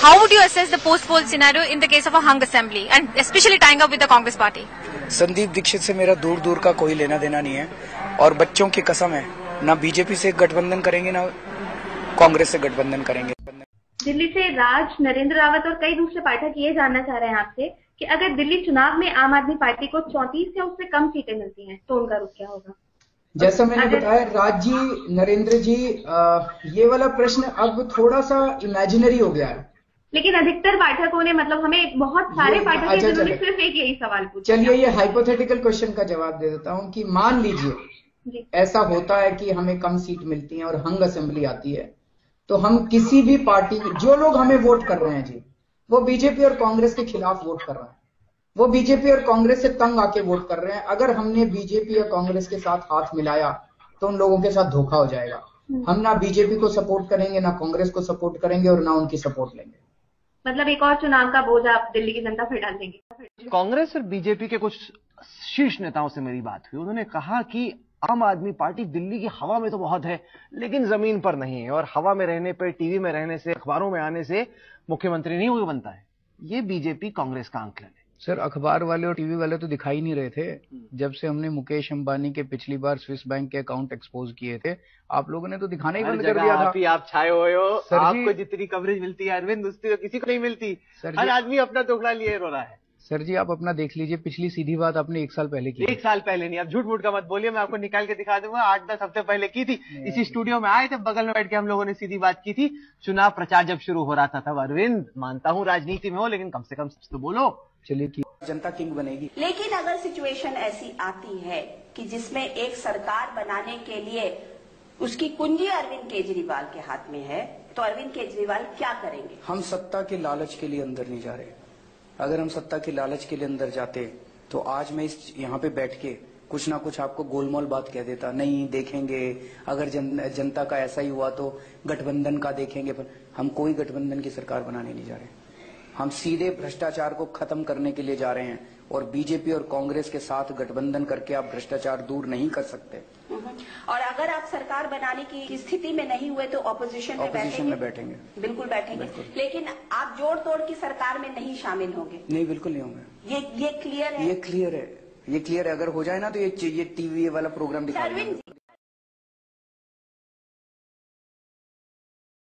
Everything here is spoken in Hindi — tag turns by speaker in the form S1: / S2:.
S1: how would you assess the post-poll scenario in the case of a hung assembly and especially tying up with the Congress party?
S2: Sandeep Dikshit से मेरा दूर दूर का कोई लेना देना नहीं है और बच्चों की कसम है, ना बीजेपी से गठबंधन करेंगे ना कांग्रेस से गठबंधन करेंगे।
S3: दिल्ली से राज, नरेंद्र रावत और कई दूसरे पाठक ये जानना चाह रहे हैं आपसे कि अगर दिल्ली चुनाव में आम आदमी पार्टी को 34 या उससे कम सीटें मिलती हैं तो उनका रुख क्या होगा?
S4: जैसा मैंने बताया राज जी, नरेंद्र जी, ये वाला प्रश्न अब थोड़ा सा इमेजिनरी हो गया है,
S3: लेकिन अधिकतर पाठकों ने मतलब हमें बहुत सारे पाठक सिर्फ एक यही सवाल पूछा।
S4: चलिए ये हाइपोथेटिकल क्वेश्चन का जवाब दे देता हूं कि मान लीजिए ऐसा होता है कि हमें कम सीट मिलती है और हंग असेंबली आती है, तो हम किसी भी पार्टी, जो लोग हमें वोट कर रहे हैं जी, वो बीजेपी और कांग्रेस के खिलाफ वोट कर रहे हैं, वो बीजेपी और कांग्रेस से तंग आके वोट कर रहे हैं। अगर हमने बीजेपी या कांग्रेस के साथ हाथ मिलाया तो उन लोगों के साथ धोखा हो जाएगा। हम ना बीजेपी को सपोर्ट करेंगे, ना कांग्रेस को सपोर्ट करेंगे और ना उनकी सपोर्ट लेंगे।
S3: मतलब एक और चुनाव का बोझ आप दिल्ली की जनता पर डाल देंगे?
S5: कांग्रेस और बीजेपी के कुछ शीर्ष नेताओं से मेरी बात हुई, उन्होंने कहा कि आम आदमी पार्टी दिल्ली की हवा में तो बहुत है लेकिन जमीन पर नहीं है, और हवा में रहने पर, टीवी में रहने से, अखबारों में आने से मुख्यमंत्री नहीं हो बनता है। ये बीजेपी कांग्रेस का आंकलन है।
S6: सर, अखबार वाले और टीवी वाले तो दिखाई नहीं रहे थे जब से हमने मुकेश अंबानी के पिछली बार स्विस बैंक के अकाउंट एक्सपोज किए थे। आप लोगों ने तो दिखाना ही बंद कर दिया था।
S5: आप छाए हुए हो, आपको जितनी कवरेज मिलती है अरविंद, उसकी तो किसी को नहीं मिलती। हर आदमी अपना टुकड़ा लिए रो रहा है।
S6: सर जी, आप अपना देख लीजिए, पिछली सीधी बात आपने 1 साल पहले की।
S5: 1 साल पहले नहीं, आप झूठ मूठ का मत बोलिए, मैं आपको निकाल के दिखा दूंगा। 8-10 हफ्ते पहले की थी, इसी स्टूडियो में आए थे, बगल में बैठ के हम लोगों ने सीधी बात की थी। चुनाव प्रचार जब शुरू हो रहा था तब। अरविंद, मानता हूँ राजनीति में हो, लेकिन कम से कम सच तो बोलो।
S6: चलिए की
S2: जनता किंग बनेगी।
S7: लेकिन अगर सिचुएशन ऐसी आती है कि जिसमें एक सरकार बनाने के लिए उसकी कुंजी अरविंद केजरीवाल के हाथ में है, तो अरविंद केजरीवाल क्या करेंगे?
S2: हम सत्ता के लालच के लिए अंदर नहीं जा रहे। अगर हम सत्ता के लालच के लिए अंदर जाते तो आज मैं यहाँ पे बैठ के कुछ ना कुछ आपको गोलमोल बात कह देता, नहीं देखेंगे, अगर जनता का ऐसा ही हुआ तो गठबंधन का देखेंगे। पर हम कोई गठबंधन की सरकार बनाने नहीं जा रहे। हम सीधे भ्रष्टाचार को खत्म करने के लिए जा रहे हैं, और बीजेपी और कांग्रेस के साथ गठबंधन करके आप भ्रष्टाचार दूर नहीं कर सकते।
S7: और अगर आप सरकार बनाने की स्थिति में नहीं हुए तो ऑपोजिशन में बैठेंगे? बिल्कुल बैठेंगे। लेकिन आप जोड़ तोड़ की सरकार में नहीं शामिल होंगे?
S2: नहीं, बिल्कुल नहीं होंगे।
S7: ये क्लियर है?
S2: ये क्लियर है। ये क्लियर है। अगर हो जाए ना तो ये टीवी वाला प्रोग्राम दिखा